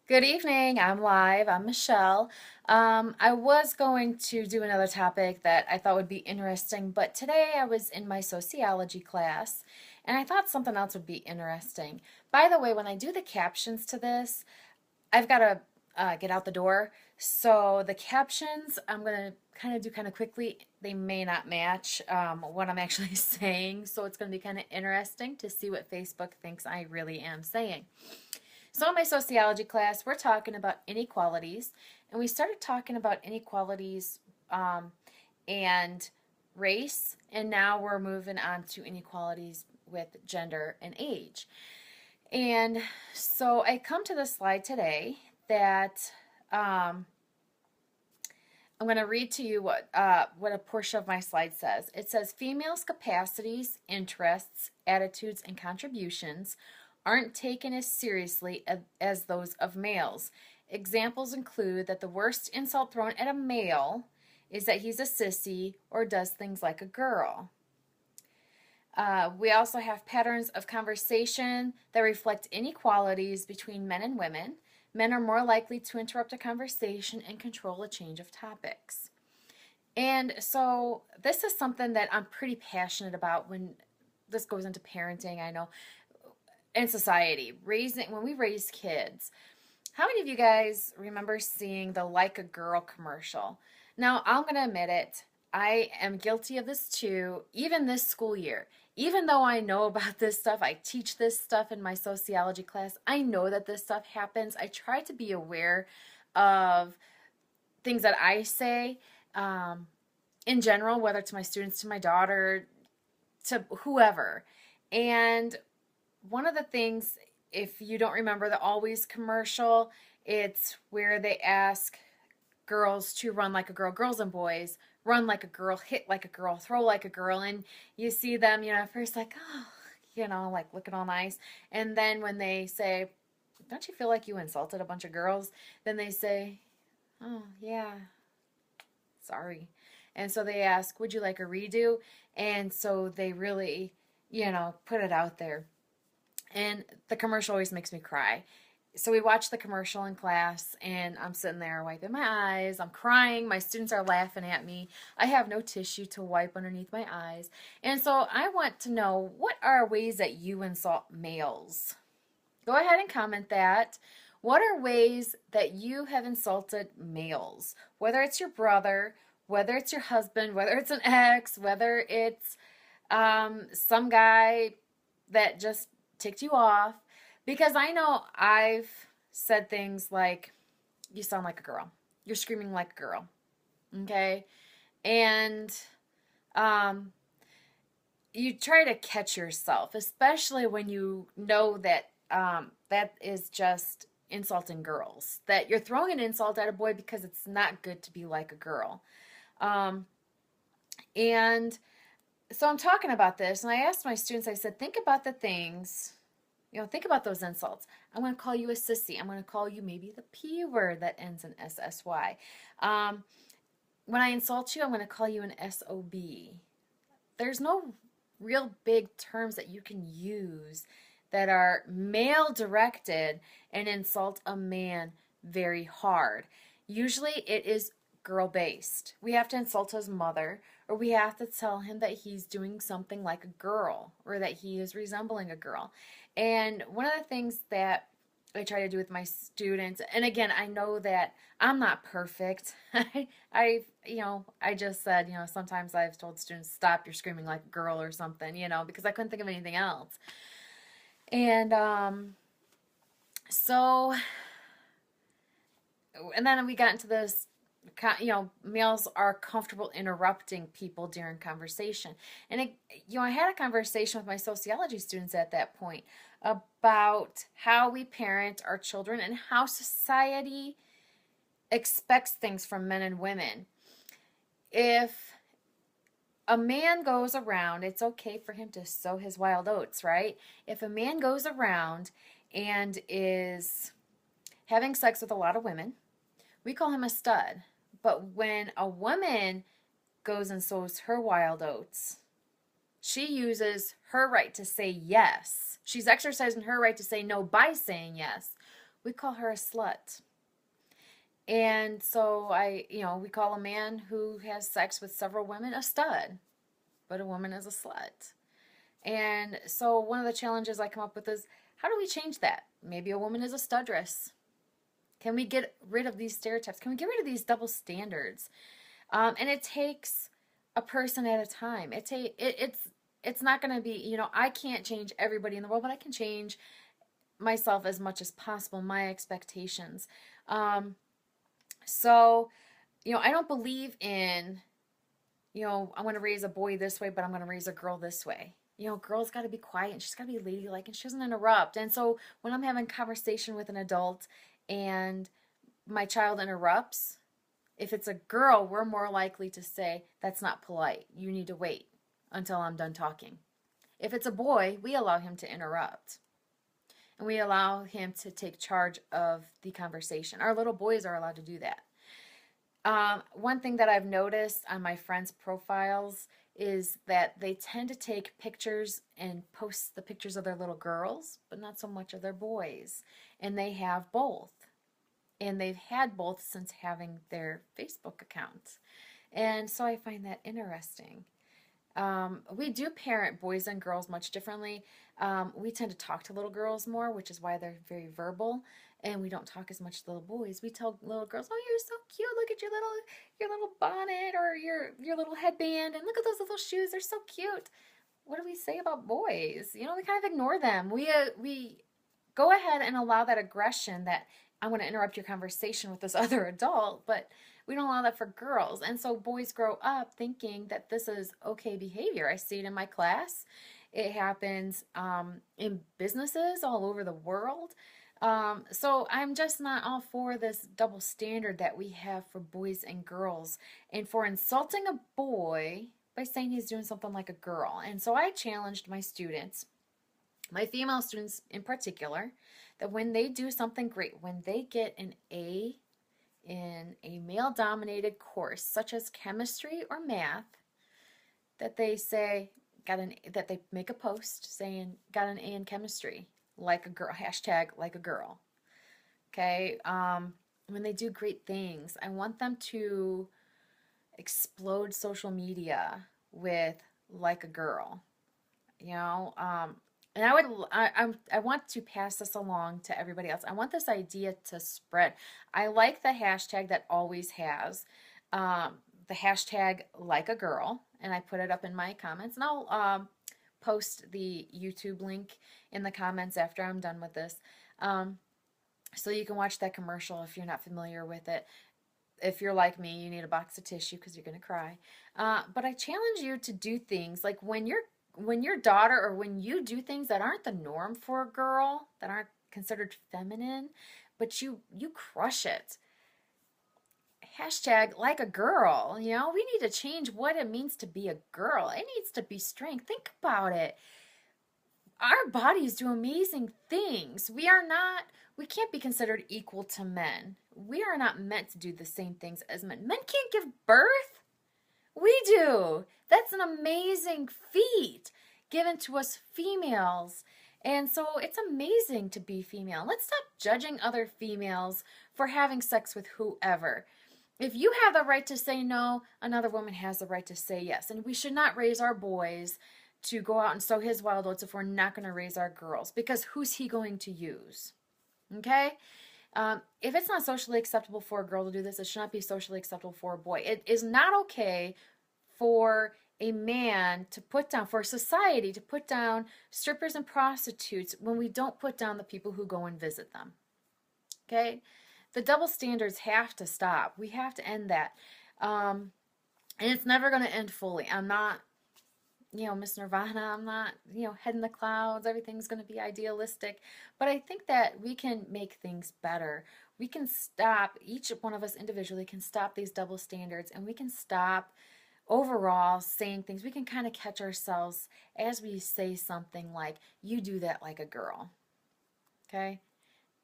Good evening. I'm live. I'm Michelle. I was going to do another topic that I thought would be interesting, but today I was in my sociology class and I thought something else would be interesting. By the way, when I do the captions to this, I've got to get out the door. So the captions I'm going to do kind of quickly. They may not match what I'm actually saying, so it's going to be kind of interesting to see what Facebook thinks I really am saying. So in my sociology class, we're talking about inequalities, and we started talking about inequalities and race, and now we're moving on to inequalities with gender and age. And so I come to this slide today that I'm going to read to you what a portion of my slide says. It says, females' capacities, interests, attitudes, and contributions aren't taken as seriously as those of males. Examples include that the worst insult thrown at a male is that he's a sissy or does things like a girl. We also have patterns of conversation that reflect inequalities between men and women. Men are more likely to interrupt a conversation and control a change of topics. And so this is something that I'm pretty passionate about when this goes into parenting, I know, and society. When we raise kids, how many of you guys remember seeing the Like a Girl commercial? Now, I'm going to admit it. I am guilty of this too, even this school year. Even though I know about this stuff, I teach this stuff in my sociology class, I know that this stuff happens. I try to be aware of things that I say in general, whether to my students, to my daughter, to whoever. And one of the things, if you don't remember the Always commercial, it's where they ask girls to run like a girl, girls and boys, run like a girl, hit like a girl, throw like a girl. And you see them, first like, oh, like looking all nice. And then when they say, don't you feel like you insulted a bunch of girls? Then they say, oh, yeah, sorry. And so they ask, would you like a redo? And so they really, put it out there. And the commercial always makes me cry. So we watch the commercial in class, and I'm sitting there wiping my eyes. I'm crying. My students are laughing at me. I have no tissue to wipe underneath my eyes. And so I want to know, what are ways that you insult males? Go ahead and comment that. What are ways that you have insulted males? Whether it's your brother, whether it's your husband, whether it's an ex, whether it's some guy that just ticked you off. Because I know I've said things like, you sound like a girl. You're screaming like a girl. Okay? And you try to catch yourself, especially when you know that that is just insulting girls. That you're throwing an insult at a boy because it's not good to be like a girl. And so I'm talking about this, and I asked my students, I said, think about the things. Think about those insults. I'm going to call you a sissy. I'm going to call you maybe the P word that ends in SSY. When I insult you, I'm going to call you an SOB. There's no real big terms that you can use that are male directed and insult a man very hard. Usually it is girl based. We have to insult his mother, or we have to tell him that he's doing something like a girl, or that he is resembling a girl. And one of the things that I try to do with my students, and again, I know that I'm not perfect. I just said, sometimes I've told students, stop, you're screaming like a girl or something, because I couldn't think of anything else. And and then we got into this, males are comfortable interrupting people during conversation. And, I had a conversation with my sociology students at that point about how we parent our children and how society expects things from men and women. If a man goes around, it's okay for him to sow his wild oats, right? If a man goes around and is having sex with a lot of women, we call him a stud. But when a woman goes and sows her wild oats, she uses her right to say yes. She's exercising her right to say no by saying yes. we call her a slut. And so we call a man who has sex with several women a stud, but a woman is a slut. And so one of the challenges I come up with is, how do we change that? Maybe a woman is a studress. Can we get rid of these stereotypes? Can we get rid of these double standards? And it takes a person at a time. It's not going to be, I can't change everybody in the world, but I can change myself as much as possible, my expectations. So, I don't believe in, I'm going to raise a boy this way, but I'm going to raise a girl this way. Girl's got to be quiet and she's got to be ladylike and she doesn't interrupt. And so when I'm having conversation with an adult and my child interrupts, if it's a girl, we're more likely to say, that's not polite. You need to wait until I'm done talking. If it's a boy, we allow him to interrupt. And we allow him to take charge of the conversation. Our little boys are allowed to do that. One thing that I've noticed on my friends' profiles is that they tend to take pictures and post the pictures of their little girls, but not so much of their boys. And they have both. And they've had both since having their Facebook account. And so I find that interesting. We do parent boys and girls much differently. We tend to talk to little girls more, which is why they're very verbal. And we don't talk as much to little boys. We tell little girls, "Oh, you're so cute. Look at your little bonnet or your little headband, and look at those little shoes. They're so cute." What do we say about boys? We kind of ignore them. We go ahead and allow that aggression that I'm going to interrupt your conversation with this other adult, but we don't allow that for girls. And so boys grow up thinking that this is okay behavior. I see it in my class. It happens in businesses all over the world. So I'm just not all for this double standard that we have for boys and girls and for insulting a boy by saying he's doing something like a girl. And so I challenged my students, my female students in particular, that when they do something great, when they get an A in a male-dominated course, such as chemistry or math, that they say, that they make a post saying, got an A in chemistry, like a girl, hashtag like a girl. Okay, when they do great things, I want them to explode social media with like a girl, and I want to pass this along to everybody else. I want this idea to spread. I like the hashtag that always has, the hashtag like a girl, and I put it up in my comments, and I'll post the YouTube link in the comments after I'm done with this, so you can watch that commercial if you're not familiar with it. If you're like me, you need a box of tissue because you're going to cry. But I challenge you to do things like when your daughter or when you do things that aren't the norm for a girl, that aren't considered feminine, but you crush it. Hashtag like a girl, we need to change what it means to be a girl. It needs to be strength. Think about it. Our bodies do amazing things. We can't be considered equal to men. We are not meant to do the same things as men. Men can't give birth. We do. That's an amazing feat given to us females. And so it's amazing to be female. Let's stop judging other females for having sex with whoever. If you have the right to say no, another woman has the right to say yes. And we should not raise our boys to go out and sow his wild oats if we're not going to raise our girls. Because who's he going to use? Okay? If it's not socially acceptable for a girl to do this, it should not be socially acceptable for a boy. It is not okay for a man to put down, for society to put down strippers and prostitutes when we don't put down the people who go and visit them. Okay? The double standards have to stop. We have to end that. And it's never going to end fully. I'm not, Miss Nirvana. I'm not, head in the clouds. Everything's going to be idealistic. But I think that we can make things better. We can stop, each one of us individually can stop these double standards, and we can stop overall saying things. We can kind of catch ourselves as we say something like, you do that like a girl. Okay?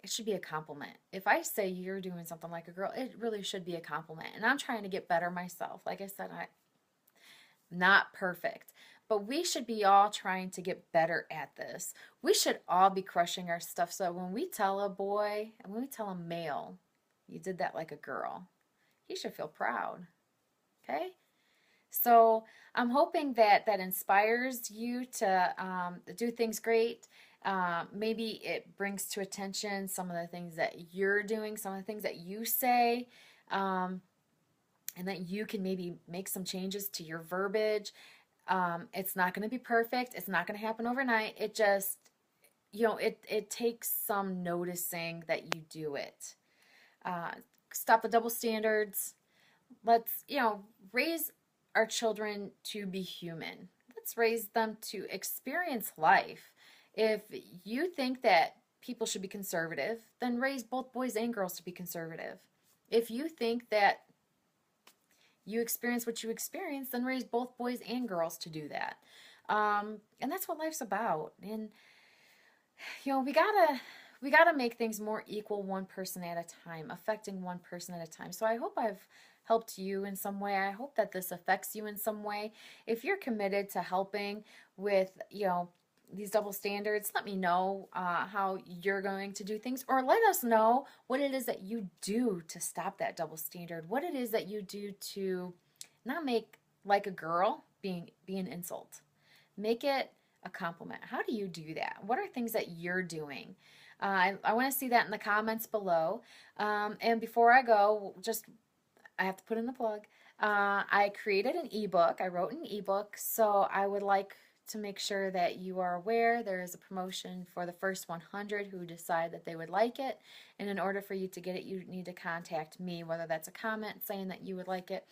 It should be a compliment. If I say you're doing something like a girl, it really should be a compliment. And I'm trying to get better myself. Like I said, I'm not perfect. but we should be all trying to get better at this. We should all be crushing our stuff. So when we tell a boy, and when we tell a male, you did that like a girl, he should feel proud. Okay? So I'm hoping that that inspires you to do things great. Maybe it brings to attention some of the things that you're doing, some of the things that you say, and that you can maybe make some changes to your verbiage. It's not going to be perfect. It's not going to happen overnight. It just, it takes some noticing that you do it. Stop the double standards. Let's, raise our children to be human. Let's raise them to experience life. If you think that people should be conservative, then raise both boys and girls to be conservative. If you think that you experience what you experience, then raise both boys and girls to do that. And that's what life's about. And we gotta make things more equal, one person at a time, affecting one person at a time. So I hope I've helped you in some way. I hope that this affects you in some way. If you're committed to helping with, these double standards, let me know how you're going to do things, or let us know what it is that you do to stop that double standard, what it is that you do to not make like a girl being an insult. Make it a compliment. How do you do that? What are things that you're doing? I want to see that in the comments below. And before I go, I have to put in the plug. I created an ebook. I wrote an ebook, so I would like to make sure that you are aware there is a promotion for the first 100 who decide that they would like it. And in order for you to get it, you need to contact me, whether that's a comment saying that you would like it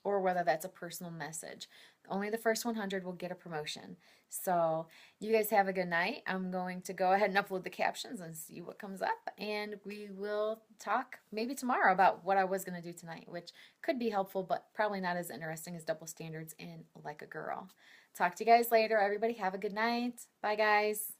or whether that's a personal message. Only the first 100 will get a promotion. So you guys have a good night. I'm going to go ahead and upload the captions and see what comes up. And we will talk maybe tomorrow about what I was going to do tonight, which could be helpful, but probably not as interesting as double standards in Like a Girl. Talk to you guys later. Everybody have a good night. Bye, guys.